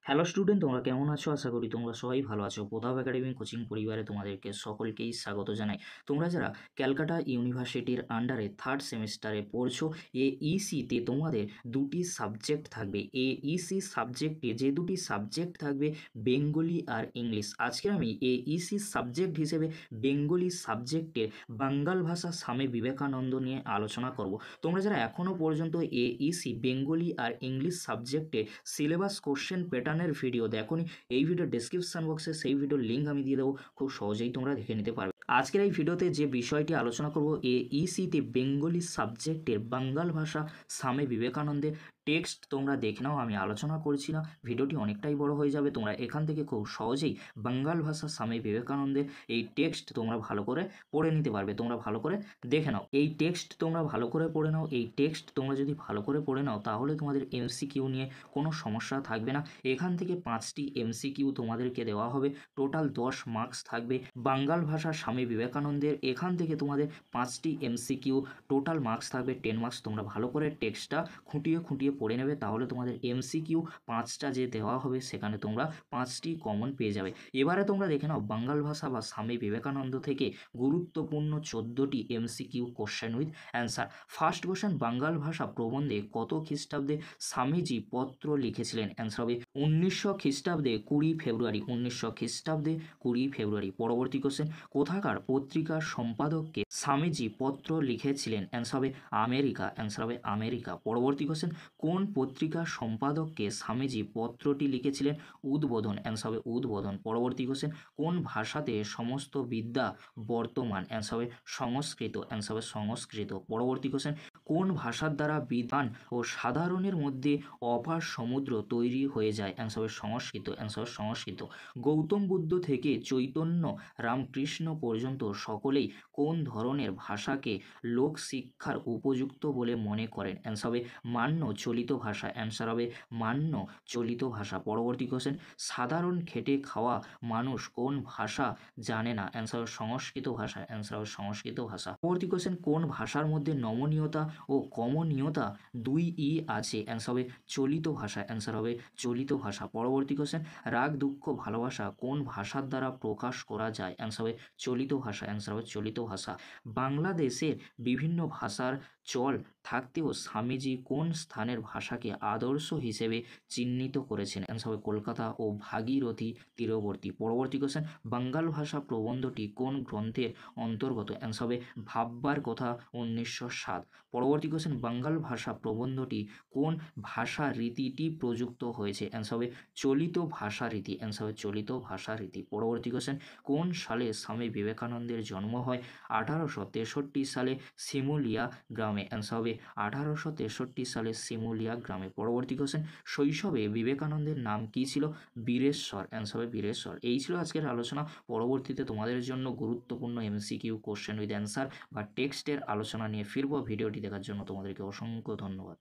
Hello student, তোমরা কেমন আছো? আশা করি তোমরা সবাই ভালো আছো। প্রতাপ একাডেমি কোচিং পরিবারে তোমাদেরকে সকলকেই স্বাগত জানাই। তোমরা যারা ক্যালকাটা ইউনিভার্সিটির আন্ডারে থার্ড সেমিস্টারে পড়ছো, এইসিতে তোমাদের দুটি সাবজেক্ট থাকবে। এইসি সাবজেক্টে যে দুটি সাবজেক্ট থাকবে বেঙ্গলি আর ইংলিশ। আজকে আমি এইসি সাবজেক্ট হিসেবে বেঙ্গলি সাবজেক্টের বাঙ্গাল ভাষা স্বামী বিবেকানন্দ নিয়ে আলোচনা করব। তোমরা যারা এখনও পর্যন্ত এইসি বেঙ্গলি আর ইংলিশ সাবজেক্টে সিলেবাস কোশ্চেন প্যাটার্নের ভিডিও দেখোনি, এই ভিডিও ডেসক্রিপশন বক্সে সেই ভিডিওর লিঙ্ক আমি দিয়ে দেবো, খুব সহজেই তোমরা দেখে নিতে পারবে। আজকের এই ভিডিওতে যে বিষয়টি আলোচনা করব, এইসিতে বেঙ্গলি সাবজেক্টের বাঙ্গাল ভাষা স্বামী বিবেকানন্দের টেক্সট তোমরা দেখে নাও, আমি আলোচনা করছি না, ভিডিওটি অনেকটাই বড় হয়ে যাবে। তোমরা এখান থেকে খুব সহজেই বাঙ্গাল ভাষা স্বামী বিবেকানন্দের এই টেক্সট তোমরা ভালো করে পড়ে নিতে পারবে। তোমরা ভালো করে দেখে নাও, এই টেক্সট তোমরা ভালো করে পড়ে নাও। এই টেক্সট তোমরা যদি ভালো করে পড়ে নাও তাহলে তোমাদের এমসিকিউ নিয়ে কোনো সমস্যা থাকবে না। এখান থেকে 5টি এমসিকিউ তোমাদেরকে দেওয়া হবে, টোটাল 10 মার্কস থাকবে। বাঙ্গাল ভাষা স্বামী বিবেকানন্দের এখান থেকে তোমাদের 5টি এমসিকিউ, টোটাল মার্কস থাকবে 10 মার্কস। তোমরা ভালো করে টেক্সটটা খুঁটিয়ে খুঁটিয়ে পড়ে নেবে, তাহলে তোমাদের এমসিকিউ 5টা যে দেওয়া হবে সেখানে তোমরা 5টি কমন পেয়ে যাবে। এবারে তোমরা দেখে নাও বাঙ্গাল ভাষা বা স্বামী বিবেকানন্দ থেকে গুরুত্বপূর্ণ 14টি MCQ question with answer. First question, Bangal Bhasha প্রবন্ধে কত খ্রিস্টাব্দে স্বামীজি পত্র লিখেছিলেন? অ্যান্সার হবে 1900 খ্রিস্টাব্দে 20 ফেব্রুয়ারি। 1900 খ্রিস্টাব্দে 20 ফেব্রুয়ারি। পরবর্তী কোশ্চেন, কোথাকার পত্রিকার সম্পাদককে স্বামীজি পত্র লিখেছিলেন? অ্যান্সার হবে আমেরিকা। অ্যান্সার হবে আমেরিকা। পরবর্তী কোশ্চেন, কোন পত্রিকার সম্পাদককে স্বামীজি পত্রটি লিখেছিলেন? উদ্বোধন। অ্যান্সার হবে উদ্বোধন। পরবর্তী কোশ্চেন, কোন ভাষাতে সমস্ত বিদ্যা বর্তমান? অ্যান্সার হবে সংস্কৃত। অ্যান্সার হবে সংস্কৃত। পরবর্তী কোশ্চেন, কোন ভাষার দ্বারা বিদ্বান ও সাধারণের মধ্যে অপার সমুদ্র তৈরি হয়ে যায়? অ্যান্সার হবে সংস্কৃত। অ্যান্সার হবে সংস্কৃত। গৌতম বুদ্ধ থেকে চৈতন্য রামকৃষ্ণ পর্যন্ত সকলেই কোন ধরনের ভাষাকে লোকশিক্ষার উপযুক্ত বলে মনে করেন? অ্যান্সার হবে মান্য চলিত ভাষা। অ্যান্সার হবে মান্য চলিত ভাষা। পরবর্তী কোশ্চেন, সাধারণ খেটে খাওয়া মানুষ কোন ভাষা জানে না? অ্যান্সার হবে সংস্কৃত ভাষা। অ্যান্সার হবে সংস্কৃত ভাষা। পরবর্তী কোশ্চেন, কোন ভাষার মধ্যে নমনীয়তা ও কমনীয়তা দুই আছে? অ্যান্সার হবে চলিত ভাষা। অ্যান্সার হবে চলিত ভাষা। পরবর্তী কোশ্চেন, রাগ দুঃখ ভালোবাসা কোন ভাষার দ্বারা প্রকাশ করা যায়? অ্যান্সার হবে চলিত ভাষা। অ্যান্সার হবে চলিত ভাষা। বাংলাদেশের বিভিন্ন ভাষার চল থাকতেও স্বামীজি কোন স্থানের ভাষাকে আদর্শ হিসেবে চিহ্নিত করেছেন? অ্যান্সার হবে কলকাতা ও ভাগীরথী তীরবর্তী। পরবর্তী কোশ্চেন, বাঙ্গাল ভাষা প্রবন্ধটি কোন গ্রন্থের অন্তর্গত? অ্যান্সার হবে ভাববার কথা 1907। পরবর্তী কোশ্চেন, বাঙ্গাল ভাষা প্রবন্ধটি কোন ভাষা রীতিটি প্রযুক্ত হয়েছে? অ্যান্সার হবে চলিত ভাষা রীতি। অ্যান্সার হবে চলিত ভাষা রীতি। পরবর্তী কোশ্চেন, কোন সালে স্বামী বিবেকানন্দের জন্ম হয়? 1863 সালে শিমুলিয়া গ্রামে। অ্যান্সার হবে 1863 সালে শিমুলিয়া গ্রামে। পরবর্তী কোশ্চেন, শৈশবে বিবেকানন্দের নাম কী ছিল? বীরেশ্বর। অ্যান্সার হবে বীরেশ্বর। এই ছিল আজকের আলোচনা। পরবর্তীতে তোমাদের জন্য গুরুত্বপূর্ণ এমসিকিউ কোশ্চেন উইথ অ্যান্সার বা টেক্সটের আলোচনা নিয়ে ফিরবো। ভিডিওটি দেখার জন্য তোমাদেরকে অসংখ্য ধন্যবাদ।